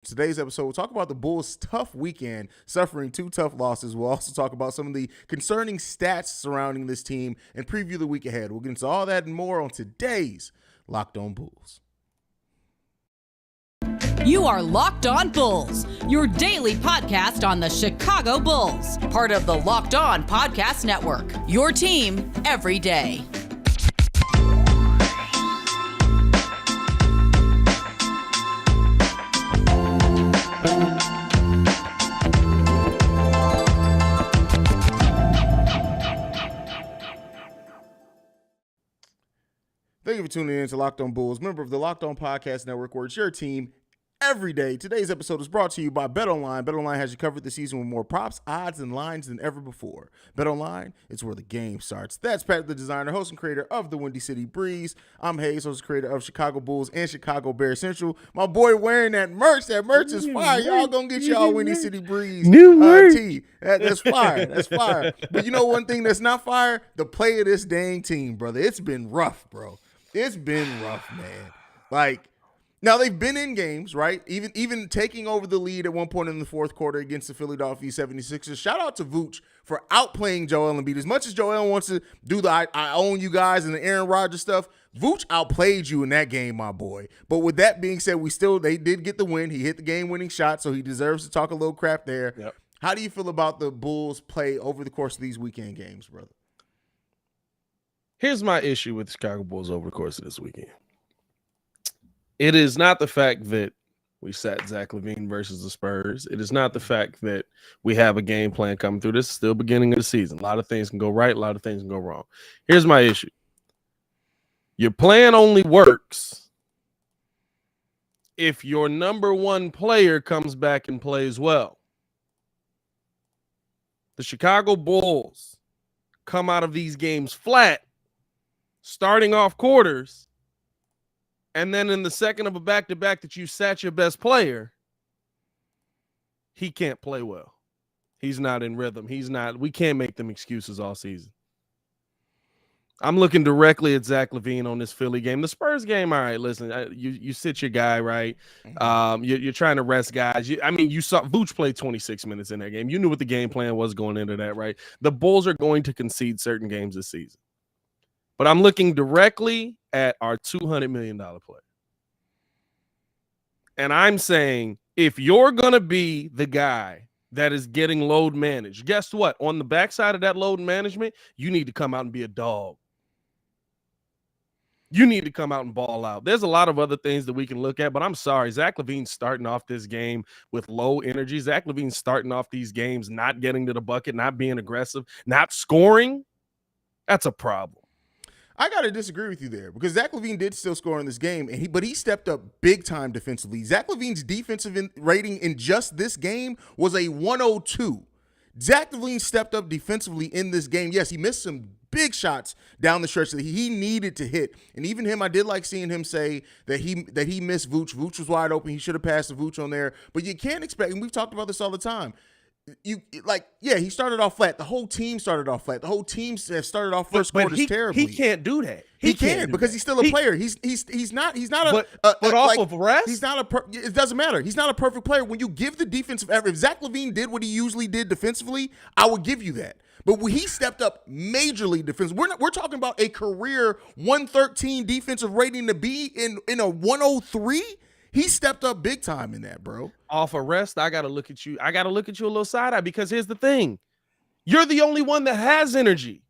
Today's episode, we'll talk about the Bulls' tough weekend, suffering 2 tough losses. We'll also talk about some of the concerning stats surrounding this team and preview the week ahead. We'll get into all that and more on today's Locked On Bulls. You are Locked On Bulls, your daily podcast on the Chicago Bulls, part of the Locked On Podcast Network, your team every day. Thank you for tuning in to Locked On Bulls, member of the Locked On Podcast Network, where it's your team every day. Today's episode is brought to you by BetOnline. BetOnline has you covered this season with more props, odds, and lines than ever before. BetOnline, it's where the game starts. That's Pat, the designer, host, and creator of the Windy City Breeze. I'm Haize, host and creator of Chicago Bulls and Chicago Bears Central. My boy wearing that merch. That merch is fire. Y'all gonna get y'all Windy City Breeze new merch. tee. That's fire. That's fire. But you know one thing that's not fire? The play of this dang team, brother. It's been rough, bro. It's been rough, man. Like, now they've been in games, right? Even taking over the lead at one point in the fourth quarter against the Philadelphia 76ers. Shout out to Vooch for outplaying Joel Embiid. As much as Joel wants to do the I own you guys and the Aaron Rodgers stuff, Vooch outplayed you in that game, my boy. But with that being said, they did get the win. He hit the game-winning shot, so he deserves to talk a little crap there. Yep. How do you feel about the Bulls' play over the course of these weekend games, brother? Here's my issue with the Chicago Bulls over the course of this weekend. It is not the fact that we sat Zach LaVine versus the Spurs. It is not the fact that we have a game plan coming through. This is still beginning of the season. A lot of things can go right. A lot of things can go wrong. Here's my issue. Your plan only works if your number one player comes back and plays well. The Chicago Bulls come out of these games flat, starting off quarters, and then in the second of a back-to-back that you sat your best player, he can't play well. He's not in rhythm. We can't make them excuses all season. I'm looking directly at Zach LaVine on this Philly game. The Spurs game, all right, listen, you sit your guy, right? You're trying to rest guys. You saw Vooch play 26 minutes in that game. You knew what the game plan was going into that, right? The Bulls are going to concede certain games this season. But I'm looking directly at our $200 million player. And I'm saying, if you're going to be the guy that is getting load managed, guess what? On the backside of that load management, you need to come out and be a dog. You need to come out and ball out. There's a lot of other things that we can look at, but I'm sorry. Zach LaVine's starting off this game with low energy. Zach LaVine's starting off these games not getting to the bucket, not being aggressive, not scoring. That's a problem. I got to disagree with you there because Zach LaVine did still score in this game, but he stepped up big time defensively. Zach LaVine's defensive rating in just this game was a 102. Zach LaVine stepped up defensively in this game. Yes, he missed some big shots down the stretch that he needed to hit. And even him, I did like seeing him say that he missed Vooch. Vooch was wide open. He should have passed the Vooch on there. But you can't expect, and we've talked about this all the time, he started off flat. The whole team started off flat. The whole team have started off first quarters terribly. He can't do that. He can because he's still a player. He's not of rest. He's not it doesn't matter. He's not a perfect player. When you give the defensive effort, if Zach LaVine did what he usually did defensively, I would give you that. But when he stepped up majorly defensively, we're talking about a career 113 defensive rating to be in a 103. He stepped up big time in that, bro. Off a rest, I got to look at you. I got to look at you a little side-eye because here's the thing. You're the only one that has energy.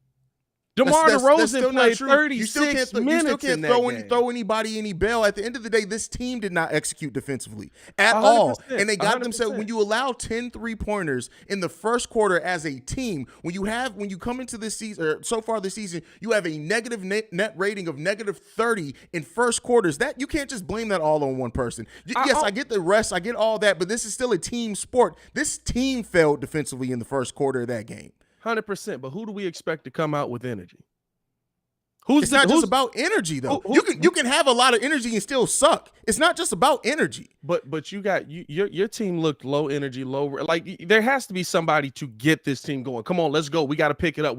DeMar DeRozan played 36 minutes You still can't throw anybody any bail. At the end of the day, this team did not execute defensively at all. And they got 100%. Themselves, when you allow 10 3-pointers in the first quarter as a team, when you come into this season, or so far this season, you have a negative net rating of -30 in first quarters. That you can't just blame that all on one person. I get the rest, I get all that, but this is still a team sport. This team failed defensively in the first quarter of that game. 100%, but who do we expect to come out with energy? It's not just about energy, though. You can have a lot of energy and still suck. It's not just about energy. But you got your team looked low energy, low. Like there has to be somebody to get this team going. Come on, let's go. We got to pick it up.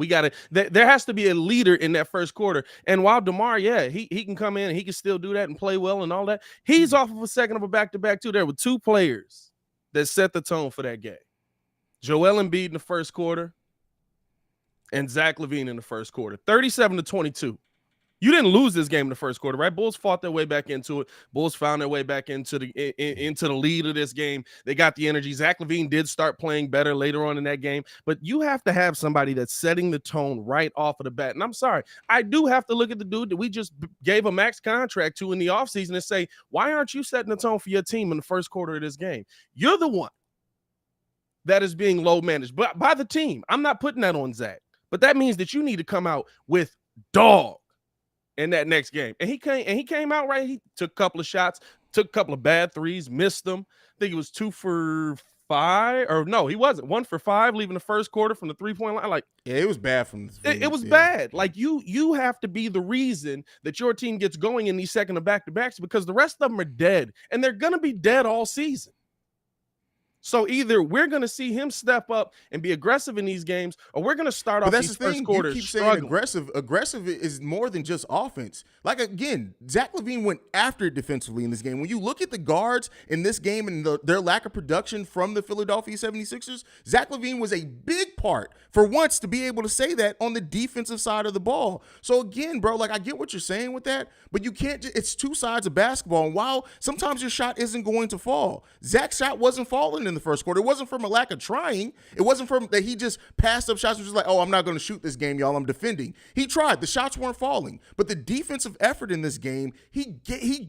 There has to be a leader in that first quarter. And while DeMar, he can come in and he can still do that and play well and all that. He's off of a second of a back-to-back too. There were two players that set the tone for that game. Joel Embiid in the first quarter and Zach LaVine in the first quarter. 37-22. You didn't lose this game in the first quarter, right? Bulls fought their way back into it. Bulls found their way back into the lead of this game. They got the energy. Zach LaVine did start playing better later on in that game, but you have to have somebody that's setting the tone right off of the bat. And I'm sorry, I do have to look at the dude that we just gave a max contract to in the offseason and say, why aren't you setting the tone for your team in the first quarter of this game? You're the one that is being low managed by the team. I'm not putting that on Zach, but that means that you need to come out with dog in that next game. And he came out right. He took a couple of shots, took a couple of bad threes, missed them. I think it was 2 for 5, or no, he wasn't 1 for 5, leaving the first quarter from the 3-point line. Like, yeah, it was bad from the it was bad. Like you have to be the reason that your team gets going in these second of back-to-backs, because the rest of them are dead, and they're gonna be dead all season. So either we're going to see him step up and be aggressive in these games, or we're going to start off these first quarters struggling. Aggressive is more than just offense. Like, again, Zach LaVine went after it defensively in this game. When you look at the guards in this game and their lack of production from the Philadelphia 76ers, Zach LaVine was a big part for once to be able to say that on the defensive side of the ball. So again, bro, like, I get what you're saying with that, but you can't it's two sides of basketball. And while sometimes your shot isn't going to fall, Zach's shot wasn't falling in the first quarter. It wasn't from a lack of trying. It wasn't from that he just passed up shots, which was like, oh, I'm not going to shoot this game, y'all. I'm defending. He tried. The shots weren't falling. But the defensive effort in this game, he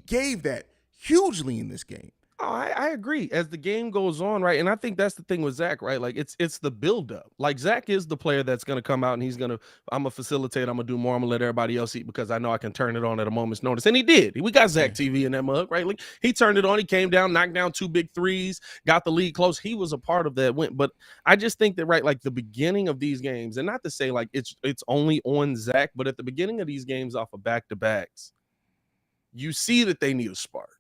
gave that hugely in this game. Oh, I agree. As the game goes on, right? And I think that's the thing with Zach, right? Like, it's the buildup. Like, Zach is the player that's going to come out and I'm going to facilitate. I'm going to do more. I'm going to let everybody else eat because I know I can turn it on at a moment's notice. And he did. We got Zach TV in that mug, right? Like, he turned it on. He came down, knocked down 2 big threes, got the lead close. He was a part of that win. But I just think that, right, like the beginning of these games, and not to say like it's only on Zach, but at the beginning of these games off of back-to-backs, you see that they need a spark.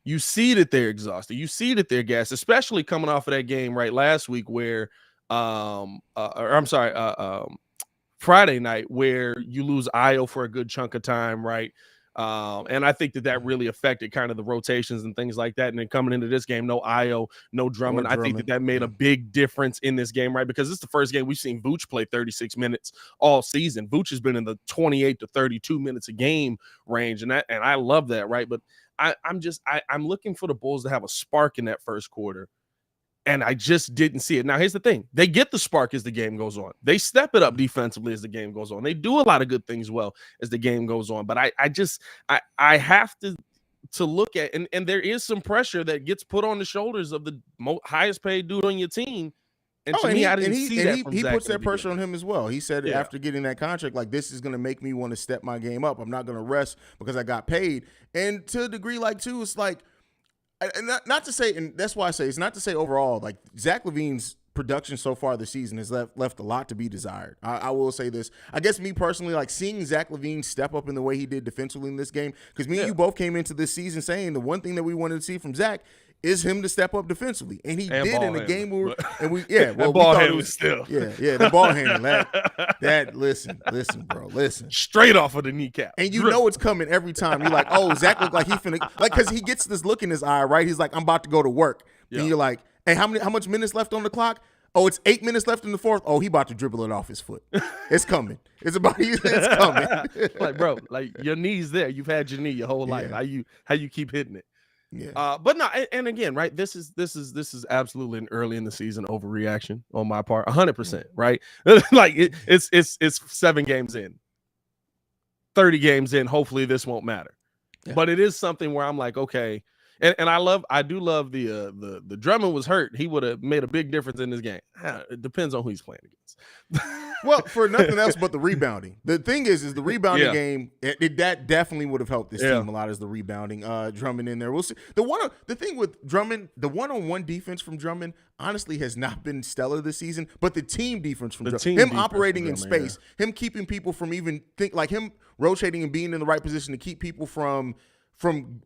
You see that they're exhausted. You see that they're gassed, especially coming off of that game right last week where, Friday night where you lose Io for a good chunk of time, right? And I think that really affected kind of the rotations and things like that. And then coming into this game, no Io, no Drummond. I think that made a big difference in this game, right? Because this is the first game we've seen Vooch play 36 minutes all season. Vooch has been in the 28 to 32 minutes a game range, and I love that, right? But I'm looking for the Bulls to have a spark in that first quarter, and I just didn't see it. Now, here's the thing. They get the spark as the game goes on. They step it up defensively as the game goes on. They do a lot of good things well as the game goes on. But I have to look at, and there is some pressure that gets put on the shoulders of the highest paid dude on your team. And to me, I didn't see that from Zach. He puts that pressure on him as well. He said after getting that contract, like, this is going to make me want to step my game up. I'm not going to rest because I got paid. And to a degree, like, too, it's like, not to say, and that's why I say it's not to say overall, like, Zach LaVine's production so far this season has left a lot to be desired. I will say this. I guess me personally, like, seeing Zach LaVine step up in the way he did defensively in this game, because me and you both came into this season saying the one thing that we wanted to see from Zach is him to step up defensively, and he did in the game where, and we ball handling still, the ball handling that listen, bro, straight off of the kneecap, and you know it's coming every time. You're like, oh, Zach look like he finna, like, because he gets this look in his eye, right? He's like, I'm about to go to work, and you're like, hey, how much minutes left on the clock? Oh, it's 8 minutes left in the fourth. Oh, he about to dribble it off his foot. It's coming. It's coming. Like, bro, like, your knee's there. You've had your knee your whole life. How you keep hitting it? Yeah. But no, and again, right, this is absolutely an early in the season overreaction on my part, 100%, right? Like, it's 7 games in, 30 games in. Hopefully this won't matter. But it is something where I'm like, okay, And I do love the Drummond was hurt. He would have made a big difference in this game. It depends on who he's playing against. Well, for nothing else but the rebounding. The thing is the rebounding game, that definitely would have helped this team a lot as the rebounding. Drummond in there. We'll see. The thing with Drummond, the one-on-one defense from Drummond honestly has not been stellar this season, but the team defense from Drummond, him operating in space, him keeping people from even him rotating and being in the right position to keep people from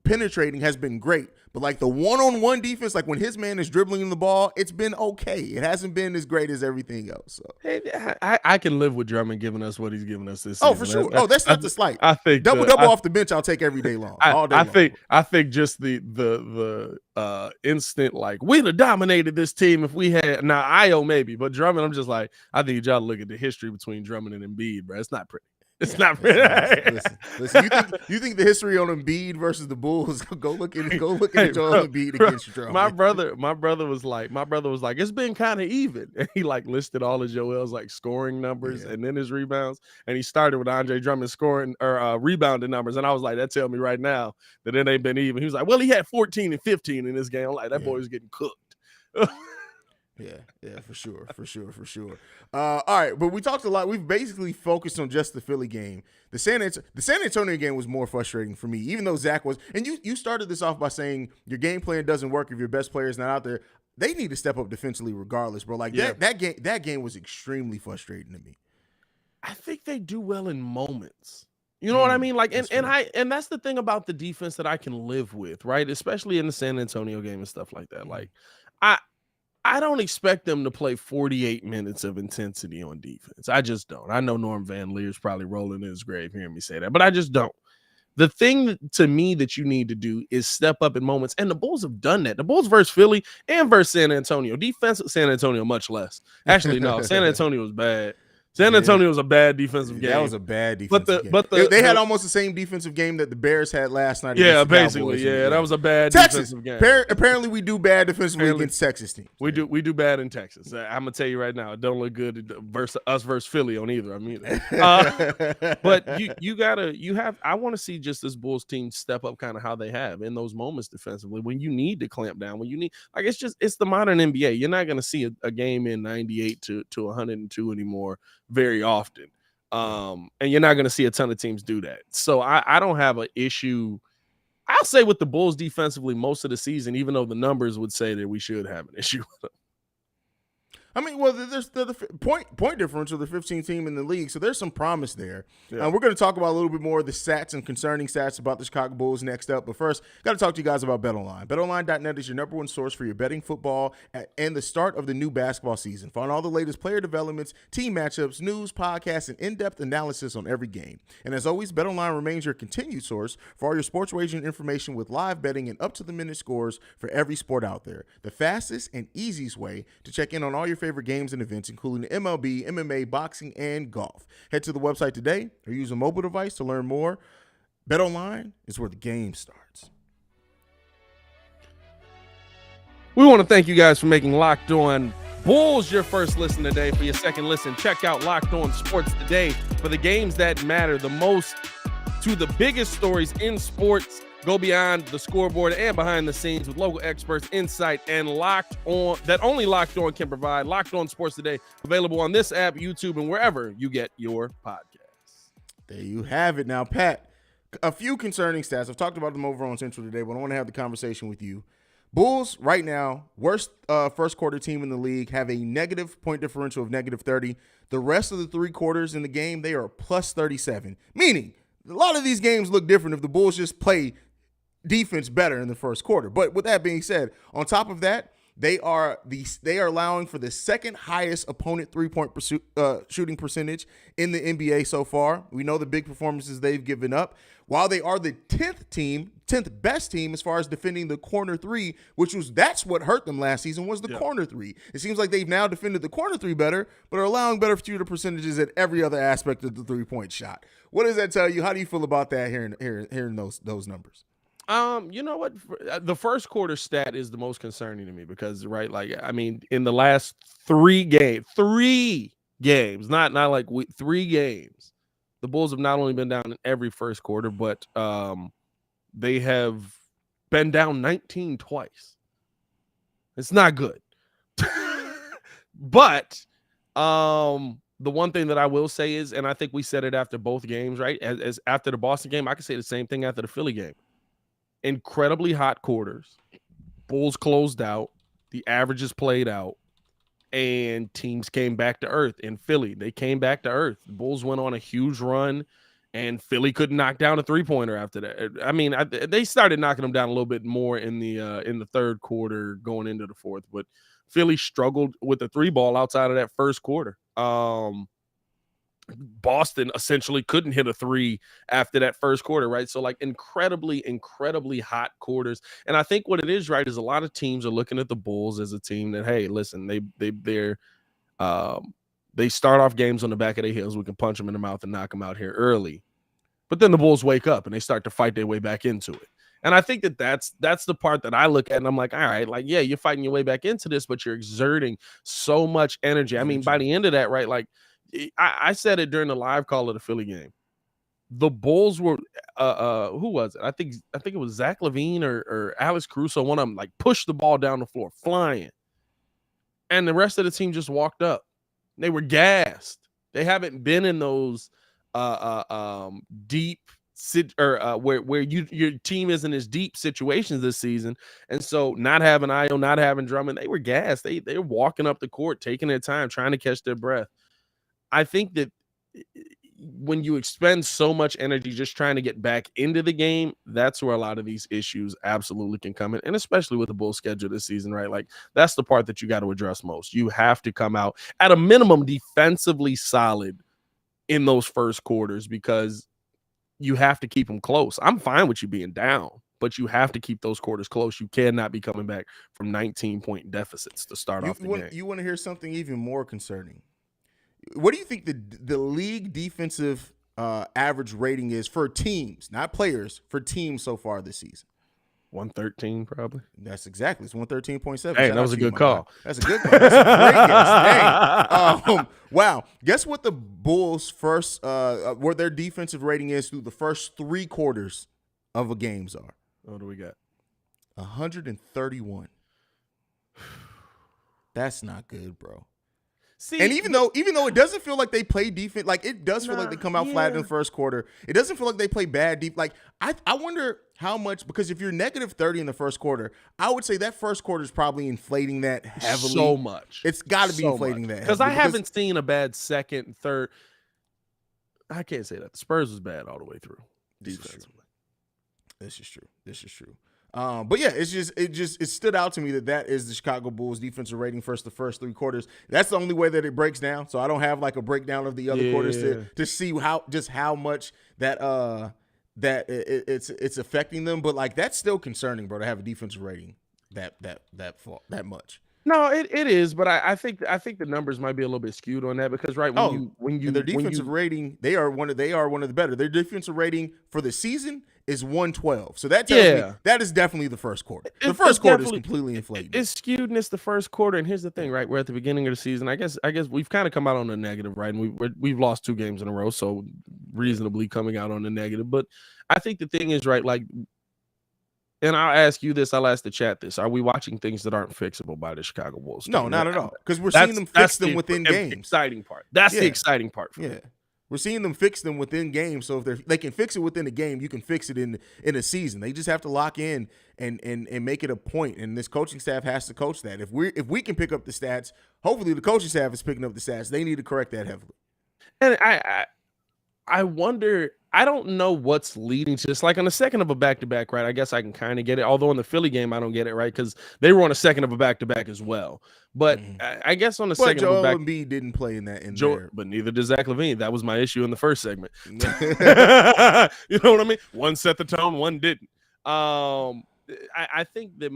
penetrating has been great. But like the one-on-one defense, like when his man is dribbling the ball, it's been okay. It hasn't been as great as everything else. So hey, I can live with Drummond giving us what he's giving us this season. Oh, for sure. That's not the slight. I think double off the bench I'll take every day long. All day long. I think just the instant like we'd have dominated this team if we had Io maybe, but Drummond, I'm just like, I think y'all look at the history between Drummond and Embiid, bro. It's not pretty. It's not pretty. Listen. You think the history on Embiid versus the Bulls? Go look at Joel Embiid against Drummond. My brother was like, it's been kind of even, and he like listed all of Joel's like scoring numbers and then his rebounds, and he started with Andre Drummond scoring or rebounding numbers, and I was like, that tell me right now that it ain't been even. He was like, well, he had 14 and 15 in this game. I'm like, that boy was getting cooked. Yeah, for sure. All right, but we talked a lot. We've basically focused on just the Philly game. The San Antonio game was more frustrating for me, even though Zach was. And you started this off by saying your game plan doesn't work if your best player is not out there. They need to step up defensively regardless, bro. Like that game was extremely frustrating to me. I think they do well in moments. You know what I mean? Like, and that's the thing about the defense that I can live with, right? Especially in the San Antonio game and stuff like that. Like, I don't expect them to play 48 minutes of intensity on defense. I just don't. I know Norm Van Leer's probably rolling in his grave hearing me say that, but I just don't. The thing to me that you need to do is step up in moments, and the Bulls have done that. The Bulls versus Philly and versus San Antonio. Defense, San Antonio much less. Actually, no, San Antonio was bad. San Antonio was a bad defensive game. That was a bad defensive game. But they had almost the same defensive game that the Bears had last night. Yeah, basically. Yeah, that was a bad defensive game. Apparently, we do bad defensively against Texas teams. We do bad in Texas. I'm gonna tell you right now, it don't look good versus Philly on either. I mean, but I want to see just this Bulls team step up kind of how they have in those moments defensively when you need to clamp down, when you need it's the modern NBA. You're not gonna see a game in 98 to 102 anymore very often. And you're not going to see a ton of teams do that. So I don't have an issue. I'll say with the Bulls defensively most of the season, even though the numbers would say that we should have an issue with them. I mean, well, there's the point difference of the 15th team in the league, so there's some promise there. Yeah. We're going to talk about a little bit more of the stats and concerning stats about the Chicago Bulls next up. But first, got to talk to you guys about BetOnline. BetOnline.net is your number one source for your betting football and the start of the new basketball season. Find all the latest player developments, team matchups, news, podcasts, and in-depth analysis on every game. And as always, BetOnline remains your continued source for all your sports wagering information with live betting and up-to-the-minute scores for every sport out there. The fastest and easiest way to check in on all your favorite games and events, including MLB, MMA, boxing, and golf. Head to the website today or use a mobile device to learn more. BetOnline is where the game starts. We want to thank you guys for making Locked On Bulls your first listen today. For your second listen, check out Locked On Sports Today for the games that matter the most to the biggest stories in sports. Go beyond the scoreboard and behind the scenes with local experts, insight, and Locked On that only Locked On can provide. Locked On Sports Today, available on this app, YouTube, and wherever you get your podcasts. There you have it. Now, Pat, a few concerning stats. I've talked about them over on Central today, but I want to have the conversation with you. Bulls, right now, worst first quarter team in the league, have a negative point differential of -30. The rest of the three quarters in the game, they are plus 37, meaning a lot of these games look different if the Bulls just play defense better in the first quarter. But with that being said, on top of that, they are allowing for the second highest opponent three-point shooting percentage in the NBA so far. We know the big performances they've given up. While they are the 10th best team as far as defending the corner three, that's what hurt them last season was the corner three. It seems like they've now defended the corner three better, but are allowing better shooting percentages at every other aspect of the three-point shot. What does that tell you? How do you feel about that hearing those numbers? You know what? The first quarter stat is the most concerning to me because, right, like, I mean, in the last three games, not like 3 games, the Bulls have not only been down in every first quarter, but they have been down 19 twice. It's not good. But the one thing that I will say is, and I think we said it after both games, right? As after the Boston game, I can say the same thing after the Philly game. Incredibly hot quarters. Bulls closed out. The averages played out. And teams came back to earth. In Philly, they came back to earth. The Bulls went on a huge run, and Philly couldn't knock down a three-pointer after that. I mean, they started knocking them down a little bit more in the third quarter going into the fourth, but Philly struggled with the three ball outside of that first quarter. Boston essentially couldn't hit a three after that first quarter, right? So like incredibly, incredibly hot quarters. And I think what it is, right, is a lot of teams are looking at the Bulls as a team that, hey, listen, they start off games on the back of their heels. We can punch them in the mouth and knock them out here early. But then the Bulls wake up and they start to fight their way back into it. And I think that's the part that I look at and I'm like, all right, like, yeah, you're fighting your way back into this, but you're exerting so much energy. I mean, by the end of that, right, like, I said it during the live call of the Philly game. The Bulls were who was it? I think it was Zach LaVine or Alex Caruso. One of them like pushed the ball down the floor, flying, and the rest of the team just walked up. They were gassed. They haven't been in those deep where your team isn't as deep situations this season, and so not having Ayo, not having Drummond, they were gassed. They were walking up the court, taking their time, trying to catch their breath. I think that when you expend so much energy just trying to get back into the game, that's where a lot of these issues absolutely can come in. And especially with the Bulls schedule this season, right? Like that's the part that you got to address most. You have to come out at a minimum defensively solid in those first quarters because you have to keep them close. I'm fine with you being down, but you have to keep those quarters close. You cannot be coming back from 19-point deficits to start off the game. You want to hear something even more concerning? What do you think the league defensive average rating is for teams, not players, for teams so far this season? 113, probably. That's exactly. It's 113.7. Hey, that was a good call. That's a good call. That's a great guess. Dang. Wow. Guess what the Bulls' first, what their defensive rating is through the first three quarters of a games are? What do we got? 131. That's not good, bro. See, and even though it doesn't feel like they play defense, like it does feel like they come out flat in the first quarter. It doesn't feel like they play bad deep. Like I wonder how much, because if you're negative 30 in the first quarter, I would say that first quarter is probably inflating that heavily. So much. It's got to be inflating that because I haven't seen a bad second, third. I can't say that. The Spurs was bad all the way through. This is true. But yeah, it stood out to me that is the Chicago Bulls defensive rating the first three quarters. That's the only way that it breaks down. So I don't have like a breakdown of the other quarters to see how much that it's affecting them. But like that's still concerning, bro, to have a defensive rating that much. No, it is, but I think the numbers might be a little bit skewed on that because when you their defensive rating, they are one of the better. Their defensive rating for the season is 112. So that tells me that is definitely the first quarter. The first quarter is completely inflated. It's skewed and it's the first quarter. And here's the thing, right? We're at the beginning of the season. I guess we've kind of come out on the negative, right? And we've lost 2 games in a row, so reasonably coming out on the negative. But I think the thing is, right, like, and I'll ask you this, I'll ask the chat this. Are we watching things that aren't fixable by the Chicago Bulls? No, not at all. Because we're seeing them fix them within games. Exciting part. That's the exciting part for me. We're seeing them fix them within games. So if they can fix it within a game, you can fix it in a season. They just have to lock in and make it a point. And this coaching staff has to coach that. If we can pick up the stats, hopefully the coaching staff is picking up the stats. They need to correct that heavily. And I wonder, I don't know what's leading to this. Like on the second of a back-to-back, right? I guess I can kind of get it. Although in the Philly game, I don't get it, right? Because they were on a second of a back-to-back as well. But I guess on the second of a back, Joel Embiid didn't play in that. But neither did Zach LaVine. That was my issue in the first segment. You know what I mean? One set the tone, one didn't. I think that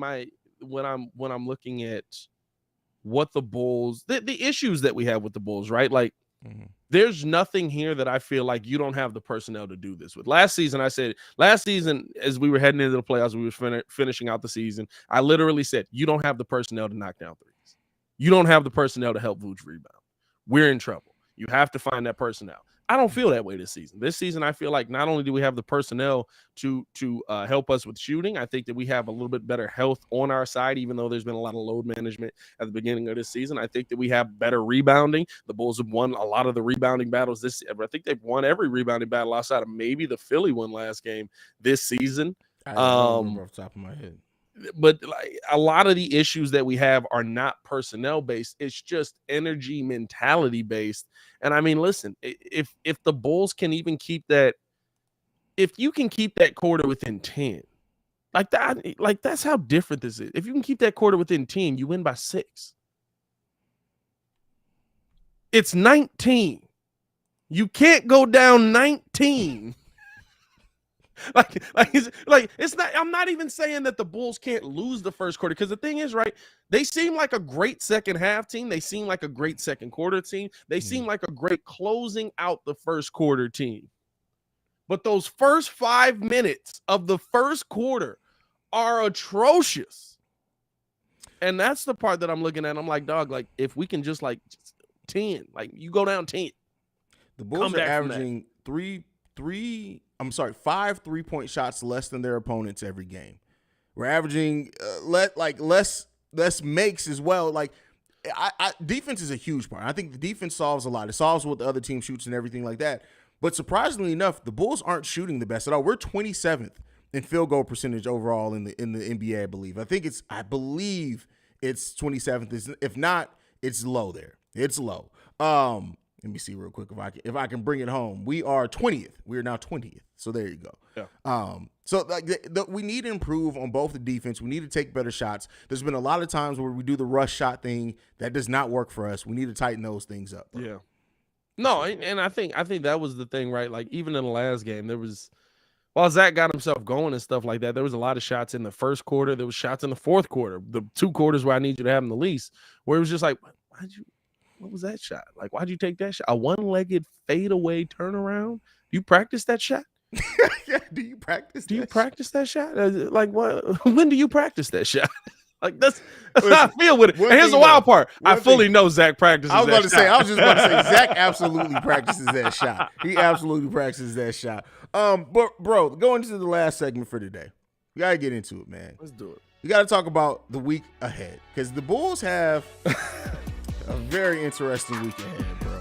when I'm looking at what the Bulls, the issues that we have with the Bulls, right? Like, there's nothing here that I feel like you don't have the personnel to do this with. Last season, as we were heading into the playoffs, we were finishing out the season, I literally said, you don't have the personnel to knock down threes. You don't have the personnel to help Vooch rebound. We're in trouble. You have to find that personnel. I don't feel that way this season. This season, I feel like not only do we have the personnel to help us with shooting, I think that we have a little bit better health on our side, even though there's been a lot of load management at the beginning of this season. I think that we have better rebounding. The Bulls have won a lot of the rebounding battles this year. I think they've won every rebounding battle outside of maybe the Philly one last game this season. I don't remember off the top of my head. But like a lot of the issues that we have are not personnel based. It's just energy mentality based. And I mean, listen, if the Bulls can even keep that, if you can keep that quarter within 10, like that, like that's how different this is. If you can keep that quarter within 10, you win by 6. It's 19. You can't go down 19. It's not. I'm not even saying that the Bulls can't lose the first quarter, because the thing is, right, they seem like a great second half team. They seem like a great second quarter team. They seem like a great closing out the first quarter team. But those first 5 minutes of the first quarter are atrocious. And that's the part that I'm looking at. I'm like, dog, like if we can just 10, like you go down 10. The Bulls are averaging 5 3-point shots less than their opponents every game. We're averaging less makes as well. Like, defense is a huge part. I think the defense solves a lot. It solves what the other team shoots and everything like that. But surprisingly enough, the Bulls aren't shooting the best at all. We're 27th in field goal percentage overall in the NBA, I believe. I believe it's 27th. If not, it's low there. It's low. Let me see real quick if I can bring it home. We are 20th. We are now 20th. So there you go. Yeah. So we need to improve on both the defense. We need to take better shots. There's been a lot of times where we do the rush shot thing that does not work for us. We need to tighten those things up. Bro. Yeah. No, and I think that was the thing, right? Like even in the last game, there was, while Zach got himself going and stuff like that, there was a lot of shots in the first quarter. There was shots in the fourth quarter. The 2 quarters where I need you to have them the least, where it was just like, what was that shot? Like, why'd you take that shot? A one-legged fadeaway turnaround? Do you practice that shot? Yeah, do you practice that shot? Like, what? When do you practice that shot? Like, that's how I feel with it. And here's the wild part. I fully know Zach practices that shot. I was just about to say, Zach absolutely practices that shot. He absolutely practices that shot. But, bro, going into the last segment for today, we got to get into it, man. Let's do it. We got to talk about the week ahead, because the Bulls have a very interesting week ahead, bro.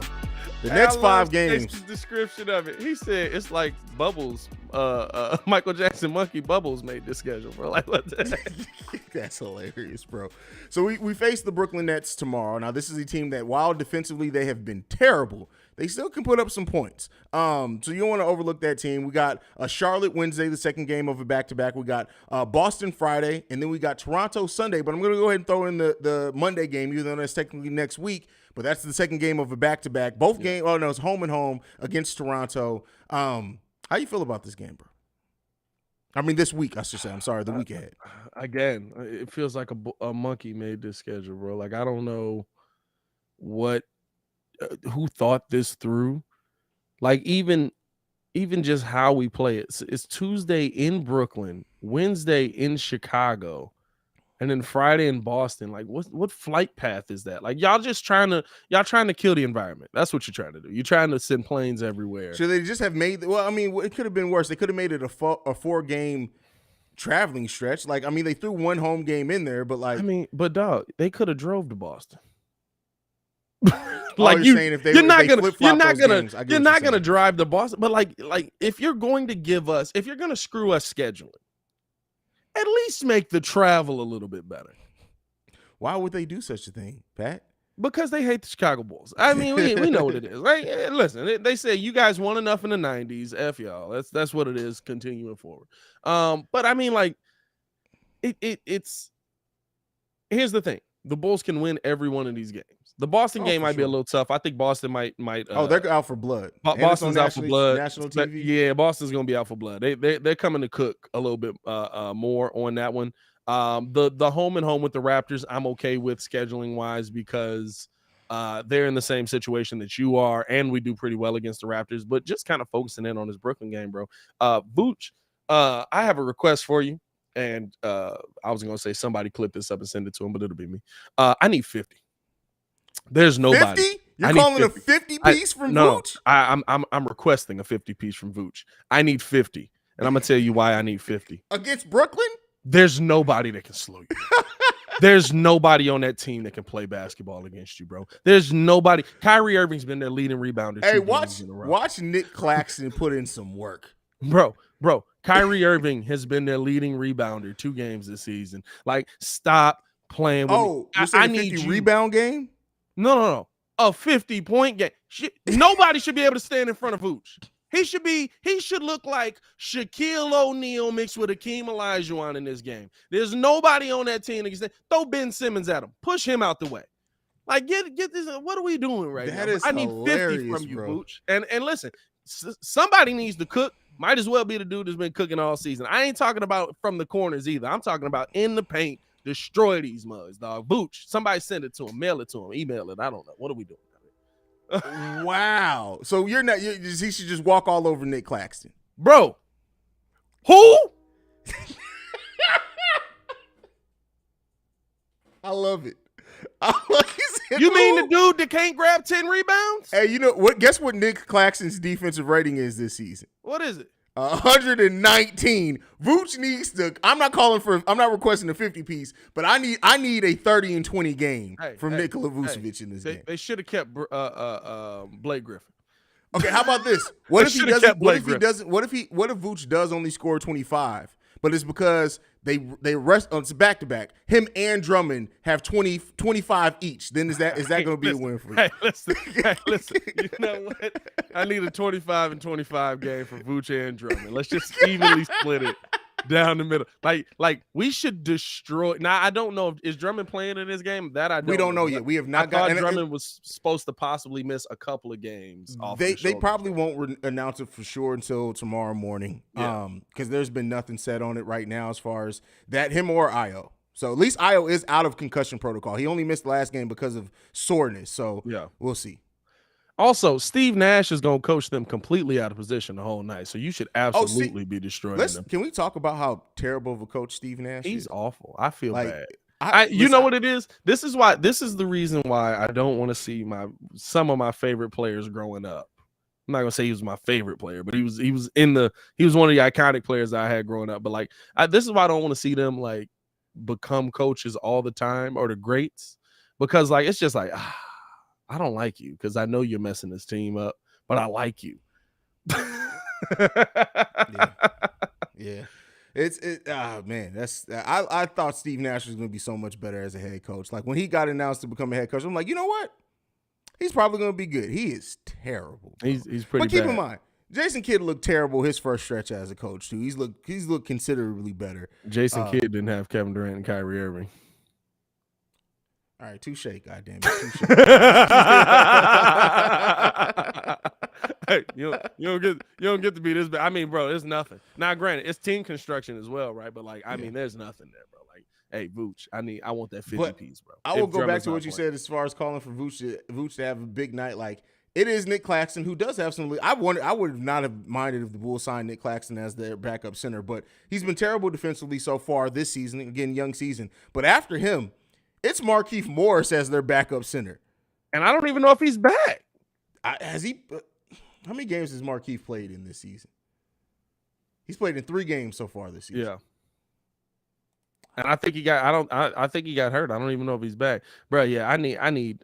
The next 5 games. His description of it. He said it's like Bubbles. Michael Jackson Monkey Bubbles made this schedule, bro. Like, what the heck? That's hilarious, bro. So we face the Brooklyn Nets tomorrow. Now, this is a team that, while defensively they have been terrible, they still can put up some points. So you don't want to overlook that team. We got Charlotte Wednesday, the second game of a back-to-back. We got Boston Friday, and then we got Toronto Sunday. But I'm going to go ahead and throw in the Monday game, even though that's technically next week. But that's the second game of a back-to-back. Both games, it's home and home against Toronto. How you feel about this game, bro? I mean, this week, I should say. I'm sorry, the week ahead. Again, it feels like a monkey made this schedule, bro. Like, I don't know who thought this through. Like, even just how we play it. It's Tuesday in Brooklyn, Wednesday in Chicago, and then Friday in Boston. Like, what flight path is that? Like, y'all trying to kill the environment. That's what you're trying to do. You're trying to send planes everywhere. Should they just have made? Well, I mean, it could have been worse. They could have made it a 4-game traveling stretch. Like, I mean, they threw one home game in there, but like, I mean, but dog, they could have drove to Boston. Like, you're not gonna drive to Boston, but like if you're going to screw us scheduling, at least make the travel a little bit better. Why would they do such a thing, Pat? Because they hate the Chicago Bulls. I mean, we know what it is, right? Listen, they say you guys won enough in the 90s. F y'all. That's what it is continuing forward. But I mean, like, it's here's the thing. The Bulls can win every one of these games. The Boston game might be a little tough. I think Boston might. They're out for blood. Boston's out for blood. National TV. Yeah, Boston's gonna be out for blood. They're coming to cook a little bit more on that one. The home and home with the Raptors, I'm okay with scheduling wise, because they're in the same situation that you are, and we do pretty well against the Raptors. But just kind of focusing in on this Brooklyn game, bro. Vooch, I have a request for you, and I was gonna say somebody clip this up and send it to him, but it'll be me. I need 50. There's nobody. 50? You're calling 50. A 50 piece from Vooch? I'm requesting a 50 piece from Vooch. I need 50, and I'm gonna tell you why I need 50 against Brooklyn. There's nobody that can slow you. There's nobody on that team that can play basketball against you, bro. There's nobody. Kyrie Irving's been their leading rebounder. Hey, watch Nick Claxton put in some work, bro. Kyrie Irving has been their leading rebounder 2 games this season. Like, stop playing with me. I need 50 rebound game. No. A 50-point game. Nobody should be able to stand in front of Vooch. He should look like Shaquille O'Neal mixed with Hakeem Olajuwon in this game. There's nobody on that team that can say, throw Ben Simmons at him. Push him out the way. Like, get this. What are we doing right now? I need 50 from you, bro. Vooch. And listen, somebody needs to cook. Might as well be the dude that's been cooking all season. I ain't talking about from the corners either. I'm talking about in the paint. Destroy these mugs, dog. Vooch, somebody send it to him. Mail it to him. Email it. I don't know. What are we doing? Wow. So he should just walk all over Nick Claxton. Bro. Who? I love it. You mean the dude that can't grab 10 rebounds? Hey, you know what? Guess what Nick Claxton's defensive rating is this season? What is it? 119. Vooch needs to. I'm not requesting a 50 piece, but I need a 30 and 20 game from Nikola Vucevic in this game. They should have kept Blake Griffin. Okay, how about this? What if he doesn't? What if he doesn't? What if Vooch does only score 25? But it's because they rest. It's back to back. Him and Drummond have 25 each. Then is that going to be a win for you? Hey, listen. You know what? I need a 25 and 25 game for Vooch and Drummond. Let's just evenly split it down the middle. Like we should destroy. Now I don't know if is Drummond playing in this game. That I don't. We don't know yet. We have not got. Drummond was supposed to possibly miss a couple of games. They probably won't announce it for sure until tomorrow morning. Because there's been nothing said on it right now as far as that him or Io. So at least Io is out of concussion protocol. He only missed the last game because of soreness. So we'll see. Also, Steve Nash is going to coach them completely out of position the whole night. So you should absolutely be destroying them. Can we talk about how terrible of a coach Steve Nash is? He's awful. I feel bad. You know what it is? This is the reason why I don't want to see some of my favorite players growing up. I'm not going to say he was my favorite player, but he was one of the iconic players I had growing up. But this is why I don't want to see them become coaches all the time or the greats, because it's just I don't like you because I know you're messing this team up, but I like you. Yeah. Man, I thought Steve Nash was going to be so much better as a head coach. Like when he got announced to become a head coach, I'm like, you know what? He's probably going to be good. He is terrible. Bro. He's pretty. But keep bad. in mind, Jason Kidd looked terrible his first stretch as a coach too. He's looked considerably better. Jason Kidd didn't have Kevin Durant and Kyrie Irving. All right, touche, goddamn it, touche. Hey, you don't get to be this bad. I mean, bro, it's nothing. Now, granted, it's team construction as well, right? But I mean, there's nothing there, bro. Hey, Vooch, I want that 50 piece, bro. I will go back to what you said as far as calling for Vooch to have a big night. It is Nick Claxton who does have some. I would not have minded if the Bulls signed Nick Claxton as their backup center, but he's been terrible defensively so far this season. Again, young season. But after him, it's Markieff Morris as their backup center. And I don't even know if he's back. Has he? How many games has Markieff played in this season? He's played in 3 games so far this season. Yeah. And I think he got. I think he got hurt. I don't even know if he's back, bro. Yeah, I need.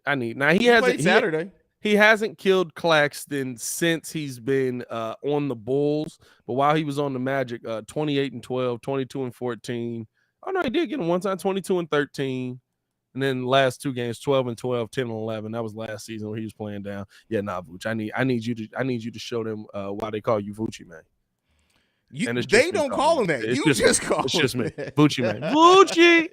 Now he hasn't. Saturday. He hasn't killed Claxton since he's been on the Bulls. But while he was on the Magic, 28-12, 22-14. Oh no, he did get him one time, 22-13. And then the last 2 games, 12-12, 10-11. That was last season where he was playing down. Yeah, Vooch. I need you to show them why they call you Vucci, man. They don't call him that. You just call him. It's just me, Vucci, man. Vucci.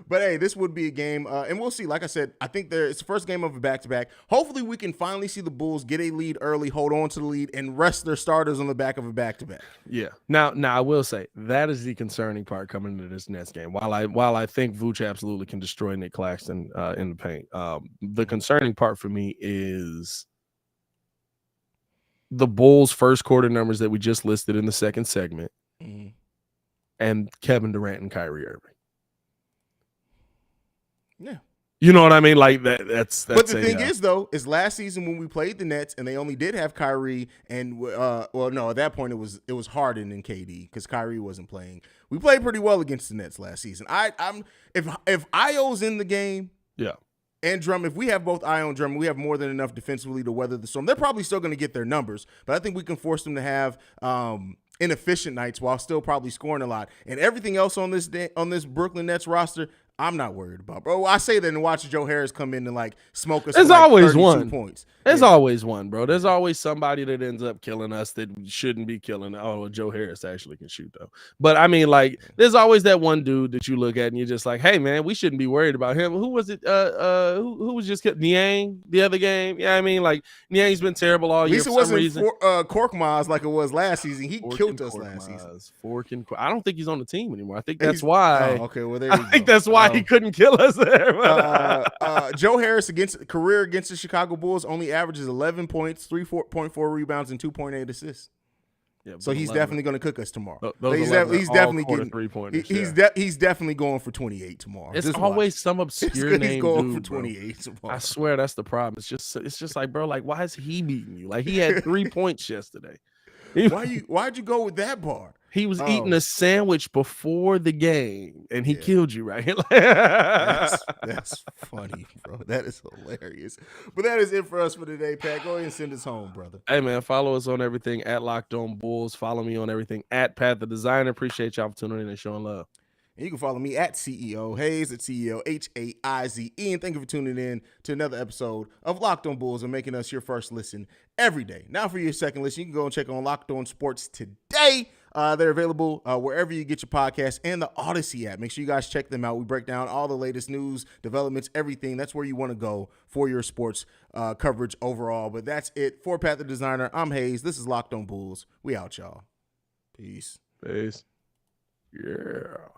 But hey, this would be a game, and we'll see. Like I said, I think it's the first game of a back-to-back. Hopefully, we can finally see the Bulls get a lead early, hold on to the lead, and rest their starters on the back of a back-to-back. Yeah. Now I will say that is the concerning part coming into this next game. While I think Vooch absolutely can destroy Nick Claxton in the paint, the concerning part for me is the Bulls' first quarter numbers that we just listed in the second segment, and Kevin Durant and Kyrie Irving. Yeah. You know what I mean? Like that's But the thing is, though, is last season when we played the Nets and they only did have Kyrie and at that point it was Harden and KD because Kyrie wasn't playing. We played pretty well against the Nets last season. If Io's in the game, yeah, and Drummond, if we have both Io and Drummond, we have more than enough defensively to weather the storm. They're probably still going to get their numbers, but I think we can force them to have inefficient nights while still probably scoring a lot. And everything else on this Brooklyn Nets roster, I'm not worried about, bro. I say that and watch Joe Harris come in and like smoke us. There's for like always 32 one. points. There's always one, bro. There's always somebody that ends up killing us that shouldn't be killing. Oh, Joe Harris actually can shoot though. But I mean, like, there's always that one dude that you look at and you're just like, hey man, we shouldn't be worried about him. Who was it? Who was just Niang the other game? Yeah, I mean, like Niang's been terrible all year. At least it wasn't Korkmaz like it was last season. He killed us last season. I don't think he's on the team anymore. I think that's why. Oh, okay, well there you go. I think that's why he couldn't kill us there. Joe Harris career against the Chicago Bulls only averages 11 points, 3.4 rebounds, and 2.8 assists. Yeah, so he's definitely going to cook us tomorrow. He's definitely getting 3-pointers. He's definitely going for 28 tomorrow. It's always some obscure name. He's going for 28 tomorrow. I swear that's the problem. It's just like, bro, like why is he beating you? Like he had 3 points yesterday. Why'd you go with that bar? He was eating a sandwich before the game, and he killed you, right? That's funny, bro. That is hilarious. But that is it for us for today, Pat. Go ahead and send us home, brother. Hey, man, follow us on everything at Locked On Bulls. Follow me on everything at Pat the Designer. Appreciate y'all for tuning in and showing love. And you can follow me at CEO Haize, at CEO Haize. And thank you for tuning in to another episode of Locked On Bulls and making us your first listen every day. Now for your second listen, you can go and check on Locked On Sports today. They're available wherever you get your podcasts and the Odyssey app. Make sure you guys check them out. We break down all the latest news, developments, everything. That's where you want to go for your sports coverage overall. But that's it. For Pat the Designer, I'm Haize. This is Locked On Bulls. We out, y'all. Peace. Peace. Yeah.